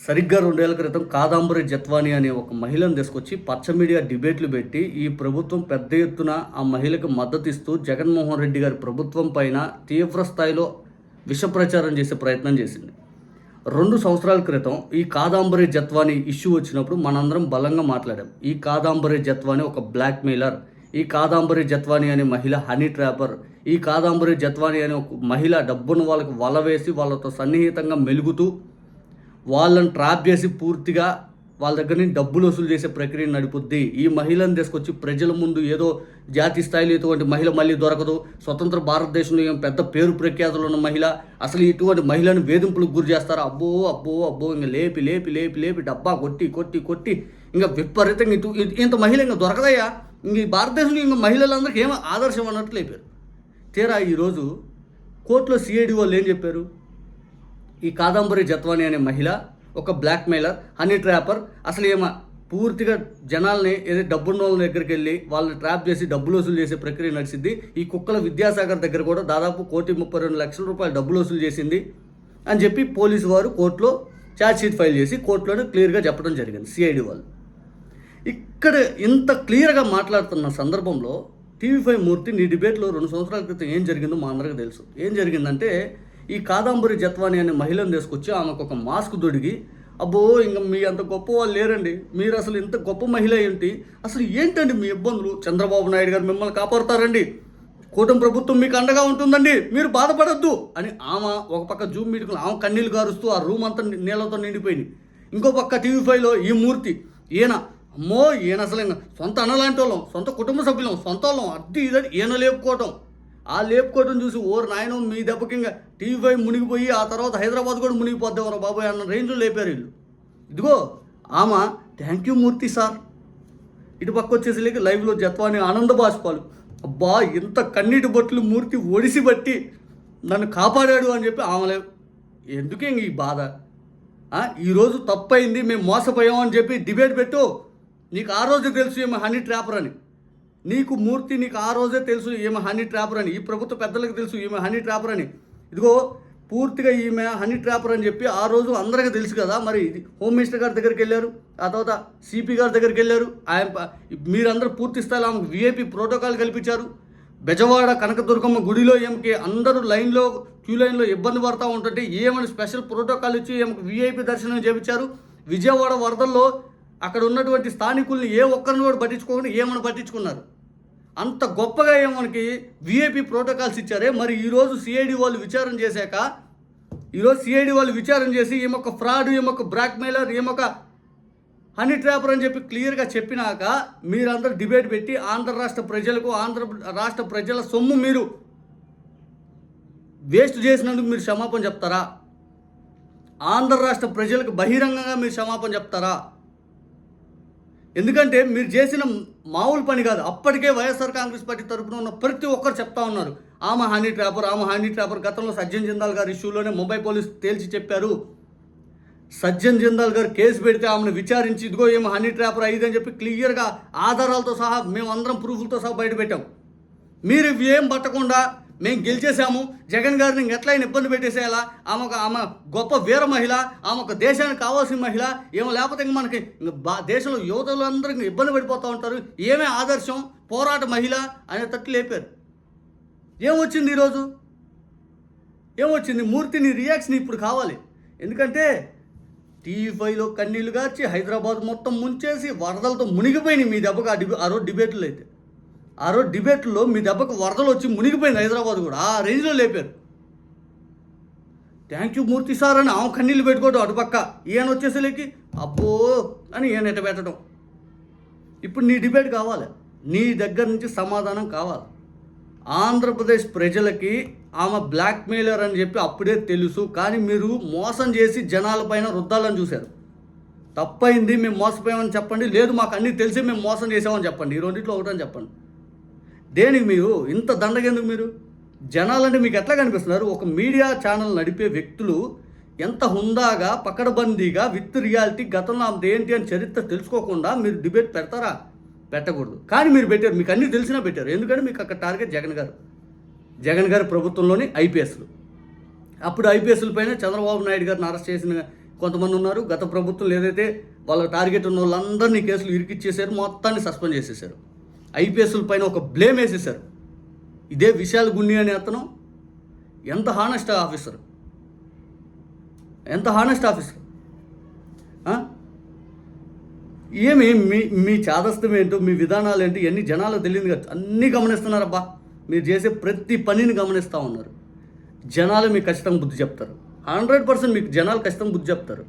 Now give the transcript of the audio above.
సరిగ్గా 2 ఏళ్ల క్రితం కాదాంబరి జత్వాని అనే ఒక మహిళను తీసుకొచ్చి పచ్చ మీడియా డిబేట్లు పెట్టి ఈ ప్రభుత్వం పెద్ద ఎత్తున ఆ మహిళకు మద్దతిస్తూ జగన్మోహన్ రెడ్డి గారి ప్రభుత్వం పైన తీవ్ర స్థాయిలో విష ప్రచారం చేసే ప్రయత్నం చేసింది. 2 సంవత్సరాల క్రితం ఈ కాదాంబరి జత్వాని ఇష్యూ వచ్చినప్పుడు మనందరం బలంగా మాట్లాడాం. ఈ కాదాంబరి జత్వాని ఒక బ్లాక్ మెయిలర్, ఈ కాదాంబరి జత్వాని అనే మహిళ హనీ ట్రాపర్, ఈ కాదాంబరి జత్వాని అనే ఒక మహిళ డబ్బును వాళ్ళకు వల వేసి వాళ్ళతో సన్నిహితంగా మెలుగుతూ వాళ్ళని ట్రాప్ చేసి పూర్తిగా వాళ్ళ దగ్గర నుంచి డబ్బులు వసూలు చేసే ప్రక్రియ నడుపుద్ది. ఈ మహిళను తీసుకొచ్చి ప్రజల ముందు ఏదో జాతీయ స్థాయిలో ఇటువంటి మహిళ మళ్ళీ దొరకదు, స్వతంత్ర భారతదేశంలో ఏం పెద్ద పేరు ప్రఖ్యాతులు ఉన్న మహిళ, అసలు ఇటువంటి మహిళను వేధింపులకు గురి చేస్తారు, అబ్బో అబ్బో అబ్బో, ఇంకా లేపి లేపి లేపి లేపి డబ్బా కొట్టి కొట్టి కొట్టి ఇంకా విపరీతంగా ఇంత మహిళ ఇంకా దొరకదయ్యా, ఇంక ఈ భారతదేశంలో ఇంకా మహిళలందరికీ ఏమో ఆదర్శం అన్నట్టు లేపారు. తీరా ఈరోజు కోర్టులో సిఐడి వాళ్ళు ఏం చెప్పారు? ఈ కాదాంబరి జత్వాని అనే మహిళ ఒక బ్లాక్ మెయిలర్, హనీ ట్రాపర్, అసలు ఏమో పూర్తిగా జనాల్ని ఏదో డబ్బున్న వాళ్ళ దగ్గరికి వెళ్ళి వాళ్ళని ట్రాప్ చేసి డబ్బులు వసూలు చేసే ప్రక్రియ నడిచింది. ఈ కుక్కల విద్యాసాగర్ దగ్గర కూడా దాదాపు 1,32,00,000 రూపాయలు డబ్బులు వసూలు చేసింది అని చెప్పి పోలీసు వారు కోర్టులో ఛార్జ్షీట్ ఫైల్ చేసి కోర్టులోనే క్లియర్గా చెప్పడం జరిగింది సిఐడి వాళ్ళు. ఇక్కడ ఇంత క్లియర్గా మాట్లాడుతున్న సందర్భంలో టీవీ5 మూర్తి నీ డిబేట్లో 2 సంవత్సరాల క్రితం ఏం జరిగిందో మా అందరికీ తెలుసు. ఏం జరిగిందంటే ఈ కాదాంబరి జత్వాని అనే మహిళను తీసుకొచ్చి ఆమెకు ఒక మాస్క్ దొడిగి, అబ్బో ఇంకా మీ అంత గొప్ప వాళ్ళు లేరండి, మీరు అసలు ఇంత గొప్ప మహిళ ఏంటి, అసలు ఏంటండి మీ ఇబ్బందులు, చంద్రబాబు నాయుడు గారు మిమ్మల్ని కాపాడుతారండి, కూటమి ప్రభుత్వం మీకు అండగా ఉంటుందండి, మీరు బాధపడద్దు అని ఆమె ఒక పక్క జూమ్ మీటింగ్లో ఆమె కన్నీళ్ళు గారుస్తూ ఆ రూమ్ అంతా నీళ్ళతో నిండిపోయింది. ఇంకో పక్క టీవీ5లో ఈ మూర్తి అమ్మో ఈయన అసలు ఇంకా సొంత అన్నలాంటి వాళ్ళం, సొంత కుటుంబ సభ్యులం, సొంత వాళ్ళం, అడ్డి ఇదని ఈయన లేపుకోవటం. ఆ లేపుకోవటం చూసి ఓరు నాయన మీ దెబ్బకి ఇంకా టీవీ5 మునిగిపోయి ఆ తర్వాత హైదరాబాద్ కూడా మునిగిపోద్దామరా బాబోయ్ అన్న రేంజ్లో లేపారు వీళ్ళు. ఇదిగో ఆమె థ్యాంక్ యూ మూర్తి సార్, ఇటు పక్క వచ్చేసి లైవ్లో జత్వాని ఆనంద బాష్పాలు, అబ్బా ఇంత కన్నీటి బొట్లు మూర్తి ఒడిసి బట్టి నన్ను కాపాడాడు అని చెప్పి ఆమె ఎందుకే ఈ బాధ, ఈరోజు తప్పైంది మేము మోసపోయాం అని చెప్పి డిబేట్ పెట్టు. నీకు ఆ రోజు తెలుసు ఏమో హనీ ట్రాపర్ అని, నీకు మూర్తి నీకు ఆ రోజే తెలుసు ఈమె హనీ ట్రాపర్ అని, ఈ ప్రభుత్వ పెద్దలకు తెలుసు ఈమె హనీ ట్రాపర్ అని. ఇదిగో పూర్తిగా ఈమె హనీ ట్రాపర్ అని చెప్పి ఆ రోజు అందరికీ తెలుసు కదా. మరి హోమ్ మినిస్టర్ గారి దగ్గరికి వెళ్ళారు, ఆ తర్వాత సిపి గారి దగ్గరికి వెళ్ళారు, మీరందరూ పూర్తి స్థాయిలో ఆమెకు విఐపి ప్రోటోకాల్ కల్పించారు. బెజవాడ కనకదుర్గమ్మ గుడిలో ఏమికి అందరూ క్యూ లైన్లో ఇబ్బంది పడుతూ ఉంటుంటే ఏమని స్పెషల్ ప్రోటోకాల్ ఇచ్చి ఏమకి విఐపి దర్శనం చేయించారు. విజయవాడ వరదల్లో అక్కడ ఉన్నటువంటి స్థానికుల్ని ఏ ఒక్కరిని కూడా పట్టించుకోకుండా ఏమని పట్టించుకున్నారు. అంత గొప్పగా ఏమనకి విఐపి ప్రోటోకాల్స్ ఇచ్చారే. మరి ఈరోజు సిఐడి వాళ్ళు విచారణ చేశాక, ఈరోజు సిఐడి వాళ్ళు విచారణ చేసి ఈమెఒక ఫ్రాడ్, ఈమెక బ్లాక్ మెయిలర్, ఈమెక హనీ ట్రాపర్ అని చెప్పి క్లియర్గా చెప్పినాక మీరందరూ డిబేట్ పెట్టి ఆంధ్ర రాష్ట్ర ప్రజలకు, ఆంధ్ర రాష్ట్ర ప్రజల సొమ్ము మీరు వేస్ట్ చేసినందుకు మీరు క్షమాపణ చెప్తారా? ఆంధ్ర రాష్ట్ర ప్రజలకు బహిరంగంగా మీరు క్షమాపణ చెప్తారా? ఎందుకంటే మీరు చేసిన మామూలు పని కాదు. అప్పటికే వైఎస్ఆర్ కాంగ్రెస్ పార్టీ తరఫున ఉన్న ప్రతి ఒక్కరు చెప్తా ఉన్నారు ఆమె హనీ ట్రాపర్. గతంలో సజ్జన్ జిందాల్ గారి ఇష్యూలోనే ముంబై పోలీసు తేల్చి చెప్పారు. సజ్జన్ జిందాల్ గారు కేసు పెడితే ఆమెను విచారించి ఇదిగో ఏమో హనీ ట్రాపర్ అయ్యిందని చెప్పి క్లియర్గా ఆధారాలతో సహా మేమందరం ప్రూఫ్లతో సహా బయట పెట్టాం. మీరు ఏం పట్టకుండా మేము గెలిచేసాము, జగన్ గారిని ఎట్లయినా ఇబ్బంది పెట్టేసేయాలా, ఆమె గొప్ప వీర మహిళ, ఆమె ఒక దేశానికి కావాల్సిన మహిళ, ఏమో లేకపోతే ఇంక మనకి దేశంలో యువతలందరికీ ఇబ్బంది పడిపోతూ ఉంటారు, ఏమే ఆదర్శం పోరాట మహిళ అనే తట్టు లేపారు. ఏమొచ్చింది ఈరోజు? ఏమొచ్చింది? మూర్తి నీ రియాక్షన్ ఇప్పుడు కావాలి. ఎందుకంటే టీవీ5లో కన్నీళ్లు గార్చి హైదరాబాద్ మొత్తం ముంచేసి వరదలతో మునిగిపోయినాయి మీ దెబ్బకు. ఆ రోజు డిబేట్లు అయితే ఆ రోజు డిబేట్లో మీ దెబ్బకు వరదలు వచ్చి మునిగిపోయింది హైదరాబాద్ కూడా, ఆ రేంజ్లో లేపారు. థ్యాంక్ యూ మూర్తి సార్ అని ఆమె కన్నీళ్ళు పెట్టుకోవడం అటుపక్క, ఈయన వచ్చేసరికి అబ్బో అని ఈయన ఎట పెట్టడం. ఇప్పుడు నీ డిబేట్ కావాలి, నీ దగ్గర నుంచి సమాధానం కావాలి. ఆంధ్రప్రదేశ్ ప్రజలకి ఆమె బ్లాక్ మెయిలర్ అని చెప్పి అప్పుడే తెలుసు, కానీ మీరు మోసం చేసి జనాలపైన రుద్దాలని చూశారు. తప్పైంది, మేము మోసపోయామని చెప్పండి, లేదు మాకు అన్నీ తెలిసి మేము మోసం చేసామని చెప్పండి. ఈ రెండిట్లో ఒకటని చెప్పండి. దేనికి మీరు ఇంత దండగెందుకు? మీరు జనాలంటే మీకు ఎట్లా కనిపిస్తున్నారు? ఒక మీడియా ఛానల్ నడిపే వ్యక్తులు ఎంత హుందాగా పకడ్బందీగా విత్ రియాలిటీ గతంలో ఆమె ఏంటి అని చరిత్ర తెలుసుకోకుండా మీరు డిబేట్ పెడతారా? పెట్టకూడదు. కానీ మీరు పెట్టారు, మీకు అన్నీ తెలిసినా పెట్టారు. ఎందుకంటే మీకు అక్కడ టార్గెట్ జగన్ గారు ప్రభుత్వంలోని ఐపీఎస్లు. అప్పుడు ఐపీఎస్ల పైన చంద్రబాబు నాయుడు గారిని అరెస్ట్ చేసిన కొంతమంది ఉన్నారు. గత ప్రభుత్వం ఏదైతే వాళ్ళ టార్గెట్ ఉన్న వాళ్ళందరినీ కేసులు ఇరికిచ్చేశారు, మొత్తాన్ని సస్పెండ్ చేసేసారు. ఐపీఎస్ల పైన ఒక బ్లేమ్ వేసేసారు. ఇదే విశాల్ గుండి అనే అతను ఎంత హానెస్ట్ ఆఫీసర్, ఎంత హానెస్ట్ ఆఫీసర్. ఏమి మీ చాదస్తం ఏంటో, మీ విధానాలు ఏంటి, ఇవన్నీ జనాలకు తెలియదు కదా. అన్నీ గమనిస్తున్నారబ్బా. మీరు చేసే ప్రతి పనిని గమనిస్తూ ఉన్నారు. జనాలు మీకు ఖచ్చితంగా బుద్ధి చెప్తారు. 100% మీకు జనాలు ఖచ్చితంగా బుద్ధి చెప్తారు.